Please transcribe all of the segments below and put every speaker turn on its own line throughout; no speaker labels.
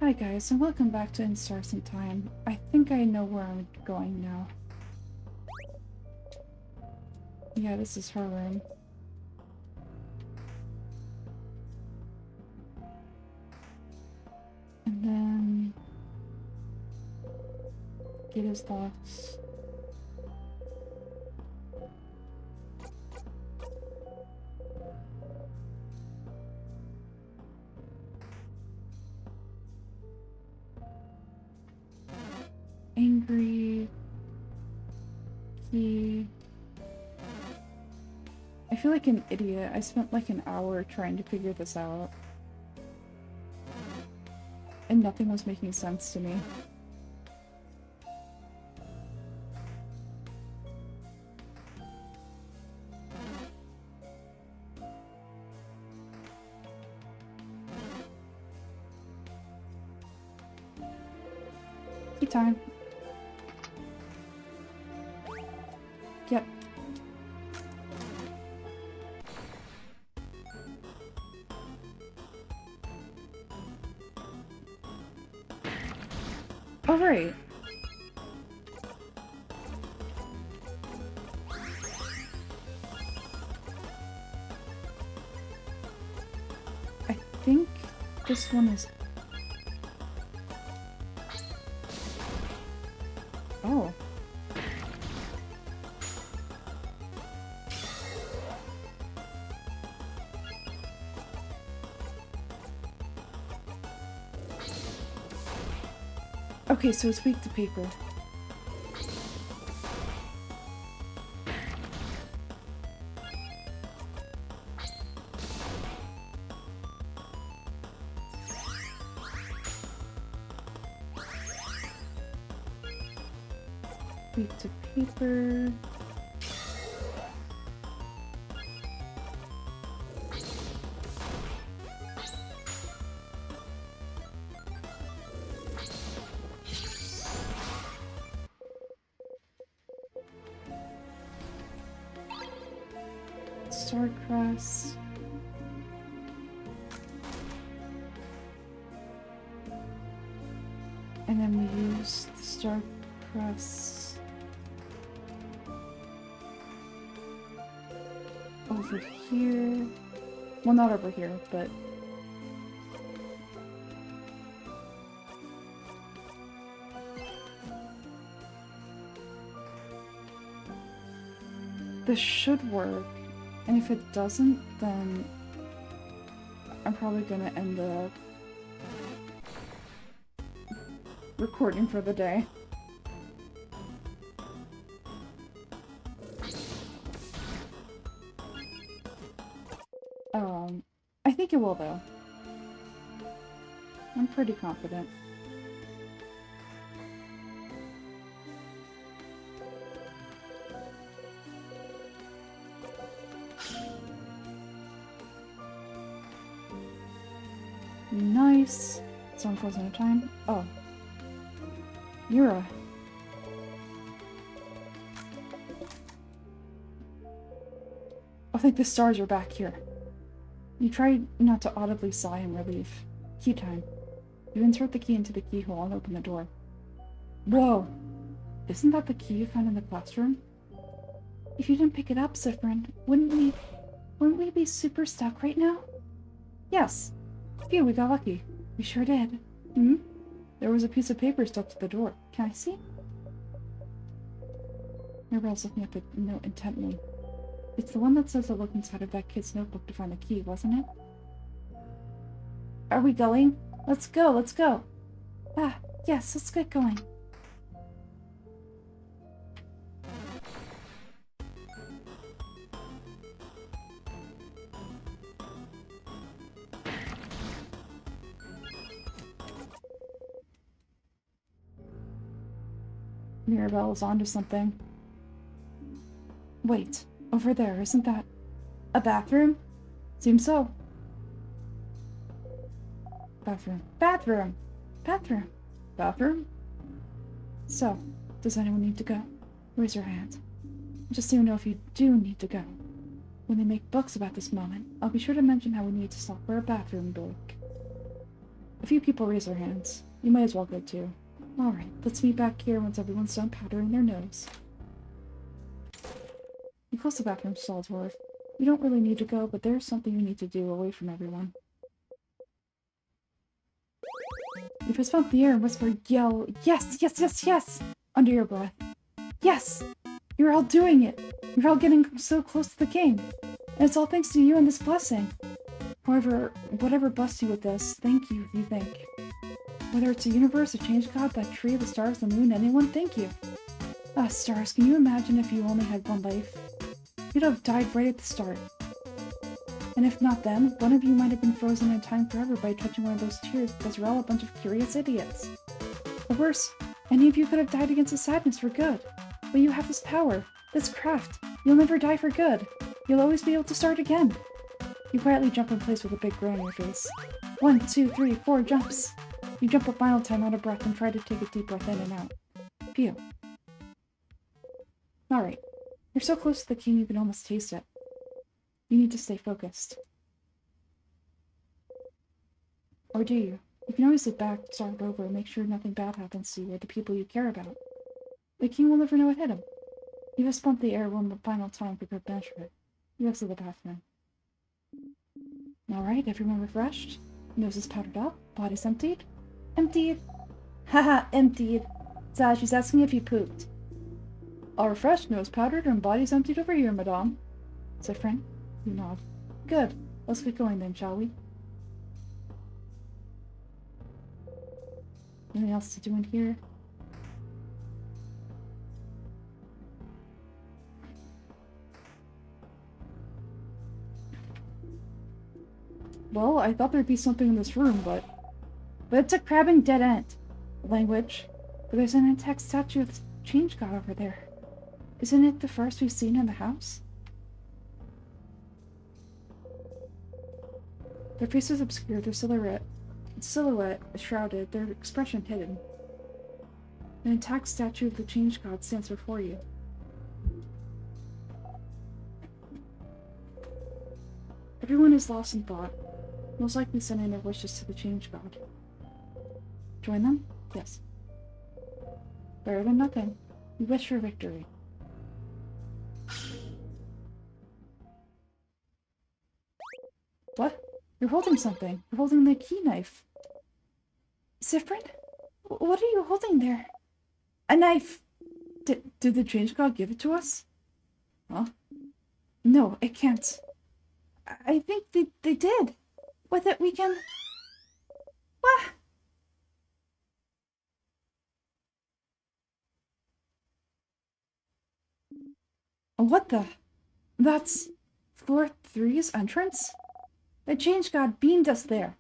Hi guys, and welcome back to In Stars in Time. I think I know where I'm going now. Yeah, this is her room. And then... get his thoughts. Angry... Key... I feel like an idiot. I spent like an hour trying to figure this out. And nothing was making sense to me. Tea time. Yep. Oh, right. I think this one is... Oh. Okay, so it's weak to paper. Weak to paper. Starcrest. And then we use the Starcrest over here. Well, not over here, but... this should work. And if it doesn't, then I'm probably gonna end up recording for the day. I think it will though. I'm pretty confident. Nice. It's unfortunate time. Oh. Yura. I think the stars are back here. You try not to audibly sigh in relief. Key time. You insert the key into the keyhole and open the door. Whoa! Isn't that the key you found in the classroom? If you didn't pick it up, Zifrin, wouldn't we be super stuck right now? Yes. Phew, we got lucky. We sure did. Hmm? There was a piece of paper stuck to the door. Can I see? Mirabelle's looking at the note intently. It's the one that says to look inside of that kid's notebook to find the key, wasn't it? Are we going? Let's go, let's go! Ah, yes, let's get going. Mirabelle is onto something. Wait, over there, isn't that a bathroom? Seems so. Bathroom. Bathroom! Bathroom! Bathroom? So, does anyone need to go? Raise your hand. Just so you know if you do need to go. When they make books about this moment, I'll be sure to mention how we need to stop for a bathroom break. A few people raise their hands. You might as well go too. Alright, let's meet back here once everyone's done powdering their nose. You close the bathroom stall door. You don't really need to go, but there's something you need to do away from everyone. You fist bump the air and whisper, yell, yes, yes, yes, yes, under your breath. Yes! You're all doing it! You're all getting so close to the king! And it's all thanks to you and this blessing! However, whatever blessed you with this, thank you, you think. Whether it's a universe, a change god, that tree, the stars, the moon, anyone, thank you. Ah, stars, can you imagine if you only had one life? You'd have died right at the start. And if not then, one of you might have been frozen in time forever by touching one of those tears because you're all a bunch of curious idiots. Or worse, any of you could have died against the sadness for good. But you have this power, this craft. You'll never die for good. You'll always be able to start again. You quietly jump in place with a big grin on your face. 1, 2, 3, 4 jumps. You jump a final time out of breath and try to take a deep breath in and out. Phew. Alright. You're so close to the king you can almost taste it. You need to stay focused. Or do you? You can always look back, start over, and make sure nothing bad happens to you or the people you care about. The king will never know what hit him. You just bump the air one final time for good measure. You exit the bathroom. Alright, everyone refreshed? Noses powdered up? Bodies emptied? Emptied! Haha, emptied! Zah, she's asking if you pooped. All refreshed, nose powdered, and bodies emptied over here, madame. Zifrin, you nod. Good. Let's get going then, shall we? Anything else to do in here? Well, I thought there'd be something in this room, but it's a crabbing dead end. Language. But there's an intact statue of the change god over there. Isn't it the first we've seen in the house? Their faces obscured, their silhouette is shrouded, their expression hidden. An intact statue of the change god stands before you. Everyone is lost in thought, most likely sending their wishes to the change god. Join them? Yes. Better than nothing. We wish for victory. What? You're holding something. You're holding the key knife. Zifrin? What are you holding there? A knife! Did the change god give it to us? Huh? No, it can't. I think they did. With it we can... What? What the? That's floor 3's entrance? The change god beamed us there.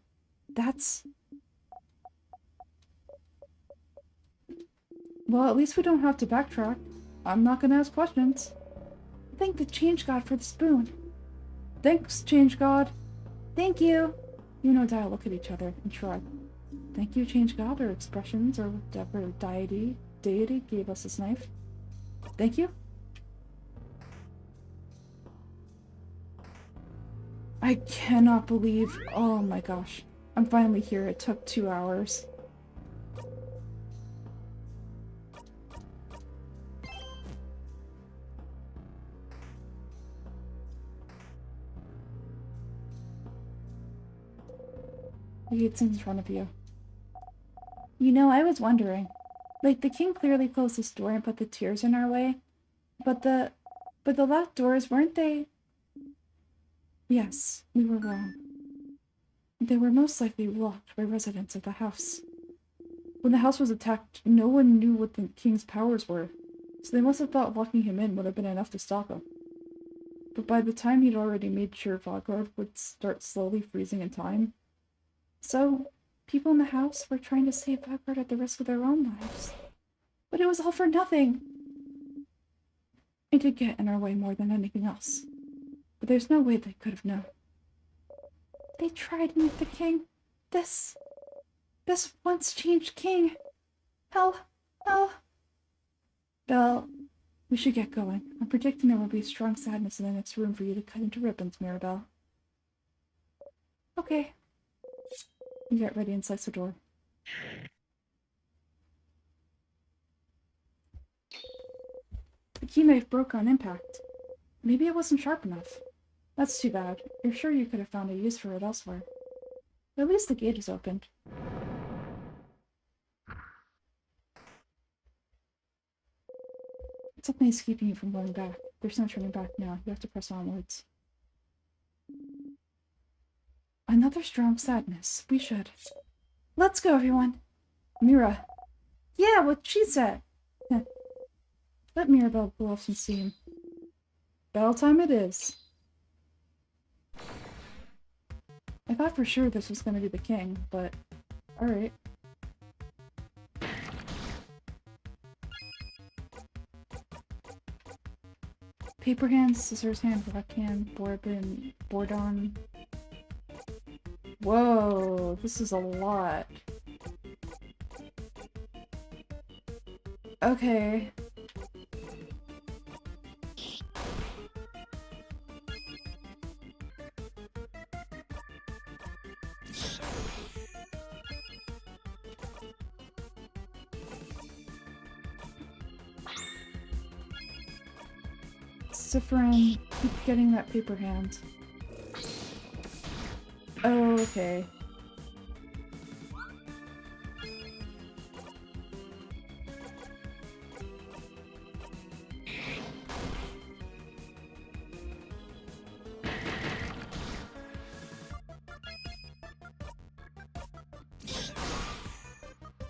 That's... Well, at least we don't have to backtrack. I'm not gonna ask questions. Thank the change god for the spoon. Thanks, change god. Thank you. You and Odile look at each other and shrug. Thank you, change god, or expressions, or whatever deity gave us this knife. Thank you. I cannot believe... Oh my gosh. I'm finally here. It took 2 hours. It's in front of you. You know, I was wondering. Like, the king clearly closed this door and put the tears in our way. But the locked doors, weren't they... Yes, we were wrong. They were most likely locked by residents of the house. When the house was attacked, no one knew what the king's powers were, so they must have thought locking him in would have been enough to stop him. But by the time he'd already made sure Valgard would start slowly freezing in time, so people in the house were trying to save Valgard at the risk of their own lives. But it was all for nothing! It did get in our way more than anything else. But there's no way they could have known. They tried me with the king. This once changed king. Hell. Belle, we should get going. I'm predicting there will be strong sadness in the next room for you to cut into ribbons, Mirabelle. Okay. You get ready and slice the door. The key knife broke on impact. Maybe it wasn't sharp enough. That's too bad. You're sure you could have found a use for it elsewhere. But at least the gate is opened. Something is keeping you from going back. There's no turning back now. You have to press onwards. Another strong sadness. We should. Let's go, everyone. Mira. Yeah, what she said. Let Mirabelle blow off some steam. Bell time it is. I thought for sure this was going to be the king, but alright. Paper hand, scissors hand, rock hand, Bourbon, Bourdon. Whoa, this is a lot. Okay. Sifrin, keep getting that paper hand. Oh, okay.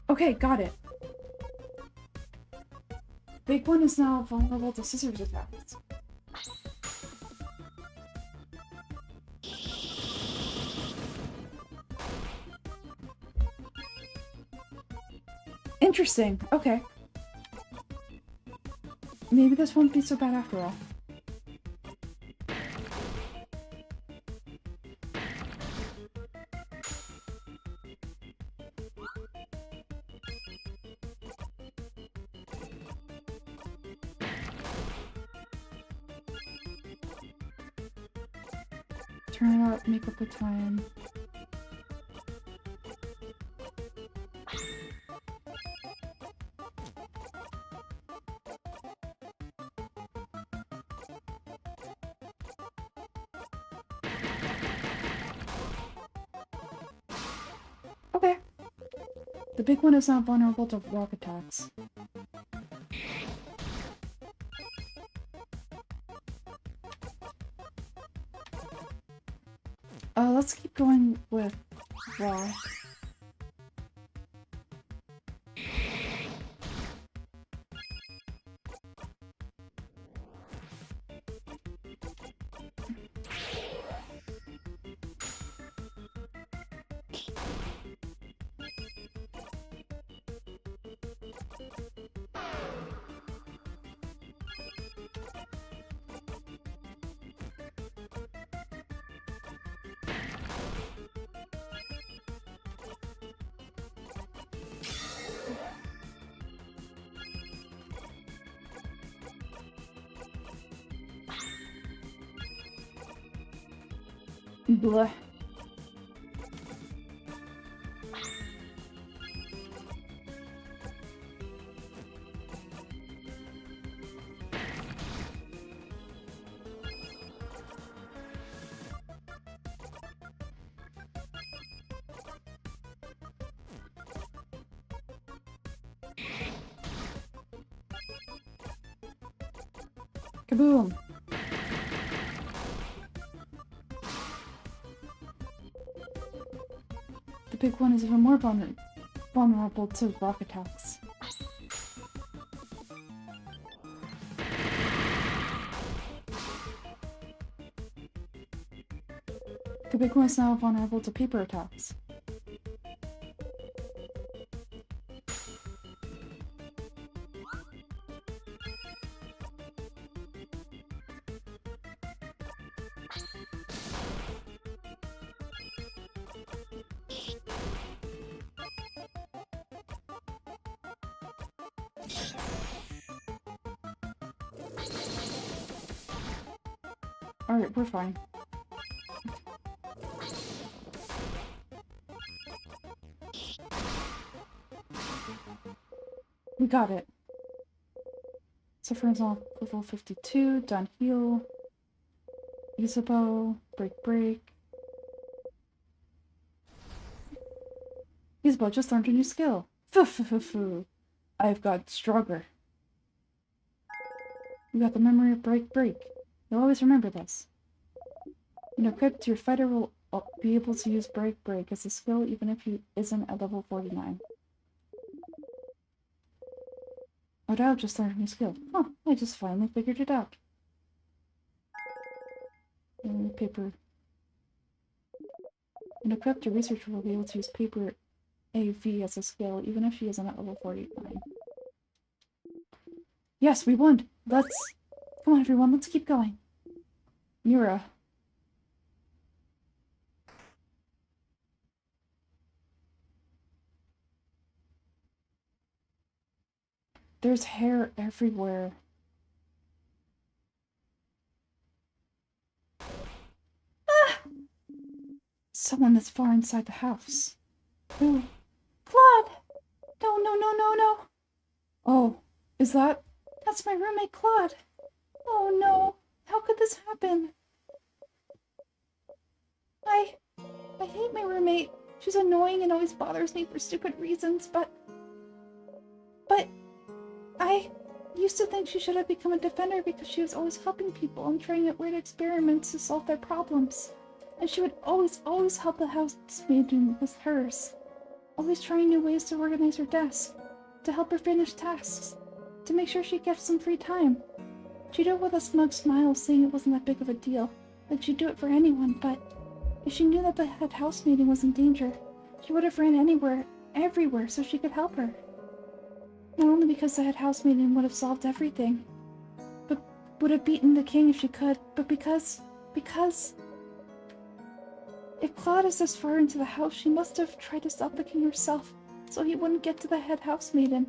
Okay, got it. Big one is now vulnerable to scissors attacks. Interesting. Okay. Maybe this won't be so bad after all. Turn it up, make up the time. Okay. The big one is not vulnerable to rock attacks. Let's keep going with raw. Blech. Kaboom! The big one is even more vulnerable to rock attacks. The big one is now vulnerable to paper attacks. Alright, we're fine. We got it. So for example, level 52, done heal. Isabeau, break. Isabeau just learned a new skill. Foo. I've got stronger. You got the memory of break. You'll always remember this. When equipped, your fighter will be able to use break as a skill even if he isn't at level 49. Odao just learned a new skill. Huh, I just finally figured it out. Paper. When equipped, a researcher will be able to use paper AV as a skill even if she isn't at level 49. Yes, we won! Come on everyone, let's keep going. Mira. There's hair everywhere. Ah! Someone that's far inside the house. Who? Claude! No. Oh, is that? That's my roommate, Claude. Oh no, how could this happen? I hate my roommate. She's annoying and always bothers me for stupid reasons, but I used to think she should have become a defender because she was always helping people and trying out weird experiments to solve their problems. And she would always help the housemaid with hers. Always trying new ways to organize her desk, to help her finish tasks, to make sure she gets some free time. She'd do it with a smug smile, saying it wasn't that big of a deal, that she'd do it for anyone, but if she knew that the head housemaid was in danger, she would have ran everywhere so she could help her. Not only because the head housemaid would have solved everything, but would have beaten the king if she could, but because if Claude is this far into the house, she must have tried to stop the king herself, so he wouldn't get to the head housemaiden.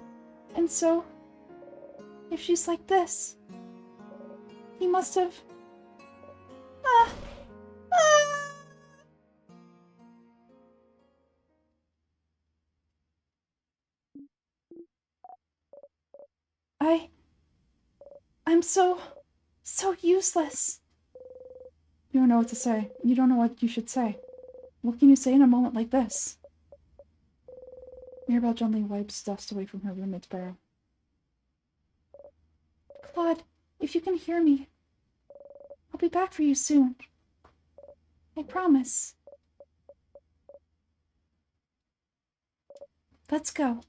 And so, if she's like this, he must have... I'm so useless. You don't know what to say. You don't know what you should say. What can you say in a moment like this? Mirabelle gently wipes dust away from her roommate's brow. Claude, if you can hear me, I'll be back for you soon. I promise. Let's go.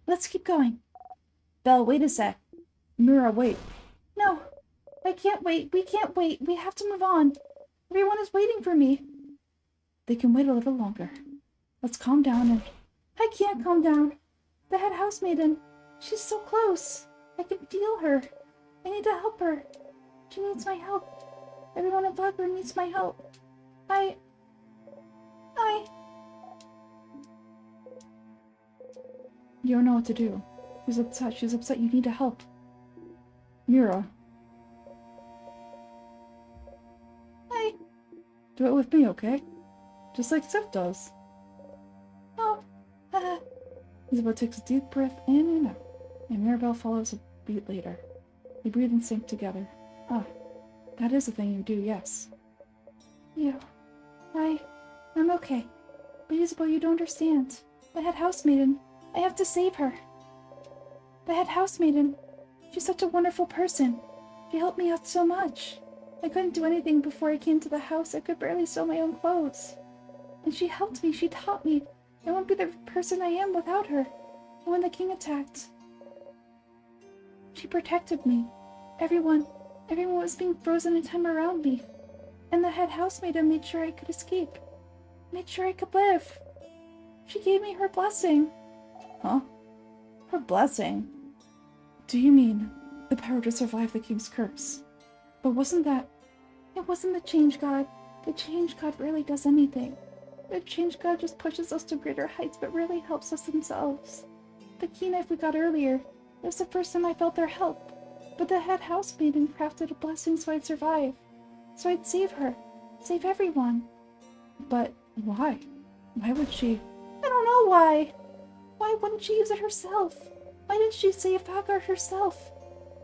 Let's keep going. Belle, wait a sec. Mira, wait. No, I can't wait. We can't wait. We have to move on. Everyone is waiting for me. They can wait a little longer. Let's calm down and... I can't calm down. The head housemaiden. She's so close. I can feel her. I need to help her. She needs my help. Everyone in Blackburn needs my help. You don't know what to do. She's upset. She's upset. You need to help. Mira. Do it with me, okay? Just like Sif does. Oh. Isabel takes a deep breath in and out, and Mirabelle follows a beat later. They breathe and sink together. Ah, that is the thing you do, yes. I'm okay. But Isabel, you don't understand. The head housemaiden. I have to save her. The head housemaiden. She's such a wonderful person. She helped me out so much. I couldn't do anything before I came to the house. I could barely sew my own clothes. And she helped me. She taught me. I wouldn't be the person I am without her. And when the king attacked, she protected me. Everyone was being frozen in time around me. And the head housemaiden made sure I could escape. Made sure I could live. She gave me her blessing. Huh? Her blessing? Do you mean the power to survive the king's curse? But it wasn't the change god. The change god rarely does anything. The change god just pushes us to greater heights, but really helps us themselves. The key knife we got earlier, it was the first time I felt their help. But the head housemaiden crafted a blessing so I'd survive. So I'd save her. Save everyone. But why? Why would she? I don't know why. Why wouldn't she use it herself? Why didn't she save Falkar herself?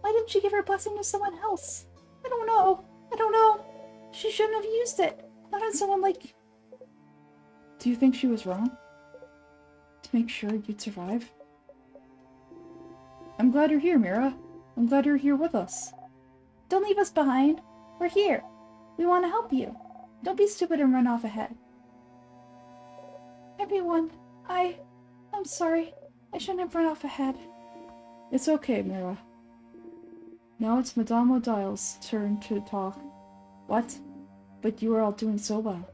Why didn't she give her blessing to someone else? I don't know. I don't know. She shouldn't have used it. Not on someone like... Do you think she was wrong? To make sure you'd survive? I'm glad you're here, Mira. I'm glad you're here with us. Don't leave us behind. We're here. We want to help you. Don't be stupid and run off ahead. Everyone, I'm sorry. I shouldn't have run off ahead. It's okay, Mira. Now it's Madame Odile's turn to talk. What? But you are all doing so well.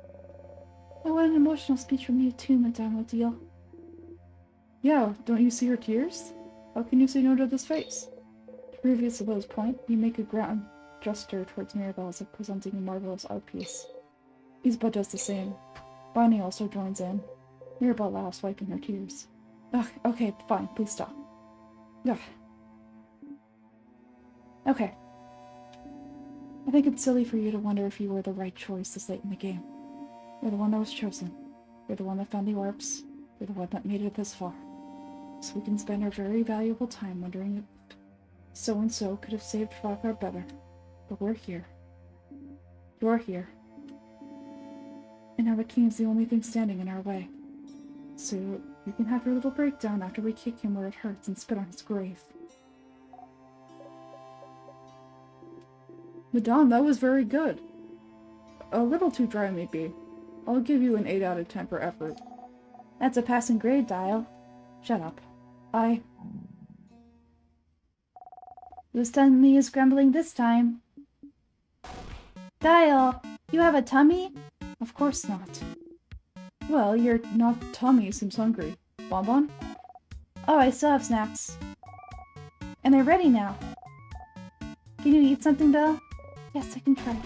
I want an emotional speech from you too, Madame Odile. Yeah, don't you see her tears? How can you say no to this face? To prove Isabelle's point, you make a grand gesture towards Mirabelle as if presenting a marvelous art piece. Isabelle does the same. Bonnie also joins in. Mirabelle laughs, wiping her tears. Ugh, okay, fine, please stop. Ugh. Okay. I think it's silly for you to wonder if you were the right choice this late in the game. You're the one that was chosen. You're the one that found the orbs. You're the one that made it this far. So we can spend our very valuable time wondering if so-and-so could have saved Falkar better. But we're here. You're here. And now the king is the only thing standing in our way. So you can have your little breakdown after we kick him where it hurts and spit on his grave. Madame, that was very good. A little too dry, maybe. I'll give you an 8 out of 10 for effort. That's a passing grade, Dial. Shut up. Whose tummy is grumbling this time? Dial, you have a tummy? Of course not. Well, your not tummy seems hungry. Bonbon? Oh, I still have snacks. And they're ready now. Can you eat something, Dial? Yes, I can try.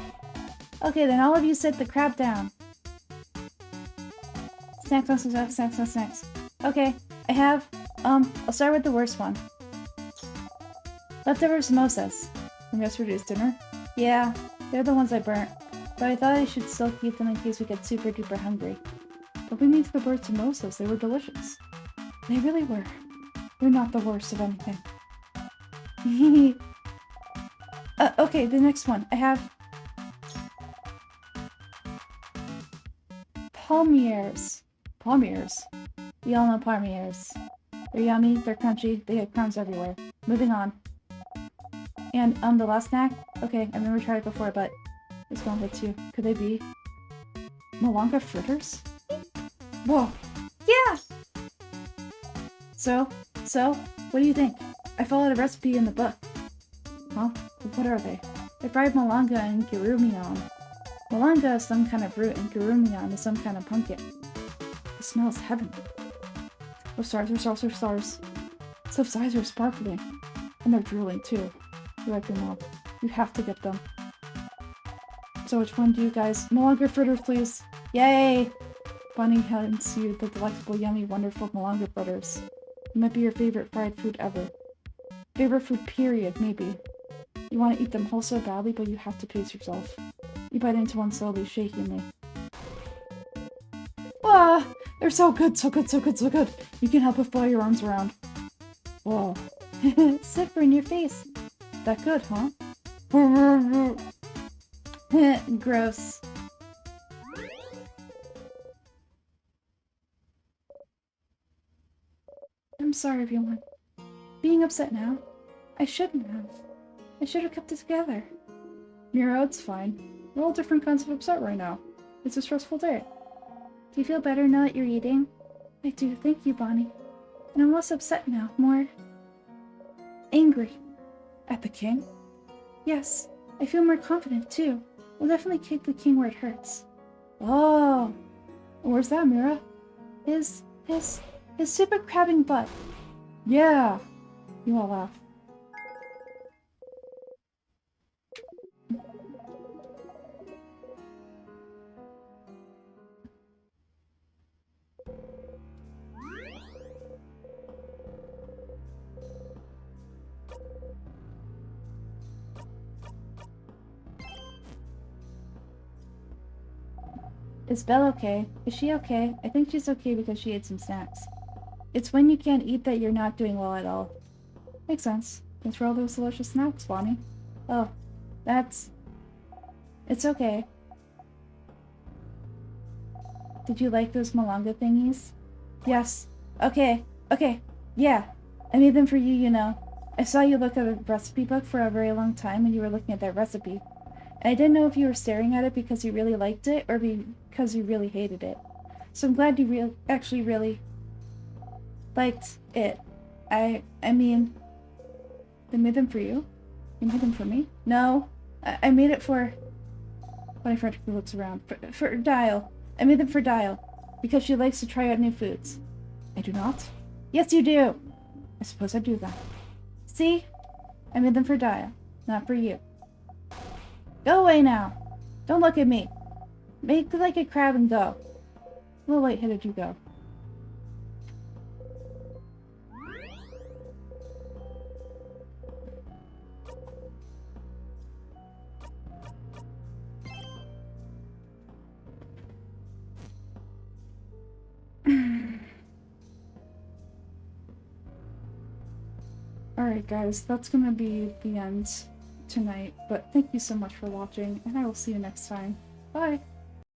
Okay, then all of you sit the crap down. Snacks on snacks, snacks on snacks. Okay, I have, I'll start with the worst one. Leftover samosas. From yesterday's dinner? Yeah, they're the ones I burnt. But I thought I should still keep them in case we get super duper hungry. But we made the burnt samosas, they were delicious. They really were. We're not the worst of anything. Okay, the next one. I have... Palmiers. Palmiers? We all know palmiers. They're yummy, they're crunchy, they have crumbs everywhere. Moving on. And, the last snack? Okay, I've never tried it before, but it's going with you. Could they be... Malanga fritters? Whoa! Yeah! So, what do you think? I followed a recipe in the book. Huh? What are they? I fried malanga and girumion. Malanga is some kind of root and girumion is some kind of pumpkin. It smells heavenly. Oh, stars are stars are stars. Soph's eyes are sparkling. And they're drooling too. You like your mom. You have to get them. So which one do you guys... Malanga fritters, please. Yay! Bonnie hands you the delectable, yummy, wonderful malanga fritters. It might be your favorite fried food ever. Favorite food period, maybe. You want to eat them whole so badly, but you have to pace yourself. You bite into one slowly, shakingly. Ah! They're so good, so good, so good, so good! You can help but fly your arms around. Whoa. Zipper in your face. That good, huh? Gross. I'm sorry, everyone. Being upset now. I shouldn't have. I should have kept it together. Mira, it's fine. We're all different kinds of upset right now. It's a stressful day. Do you feel better now that you're eating? I do, thank you, Bonnie. And I'm less upset now, more... angry. At the king? Yes, I feel more confident, too. We'll definitely kick the king where it hurts. Oh! Where's that, Mira? His super crabbing butt. Yeah! You all laugh. Is Belle okay? Is she okay? I think she's okay because she ate some snacks. It's when you can't eat that you're not doing well at all. Makes sense. Thanks for all those delicious snacks, Bonnie. Oh, that's... It's okay. Did you like those malanga thingies? Yes. Okay. Okay. Yeah. I made them for you, you know. I saw you look at a recipe book for a very long time when you were looking at that recipe. And I didn't know if you were staring at it because you really liked it or because you really hated it. So I'm glad you actually really liked it. I mean, they made them for you? You made them for me? No. I made it for... Bonnie frantically looks around. For Dial. I made them for Dial. Because she likes to try out new foods. I do not? Yes, you do! I suppose I do that. See? I made them for Dial. Not for you. Go away now. Don't look at me. Make like a crab and go. A little light-headed you go. Alright guys, that's gonna be the end tonight, but thank you so much for watching, and I will see you next time. Bye!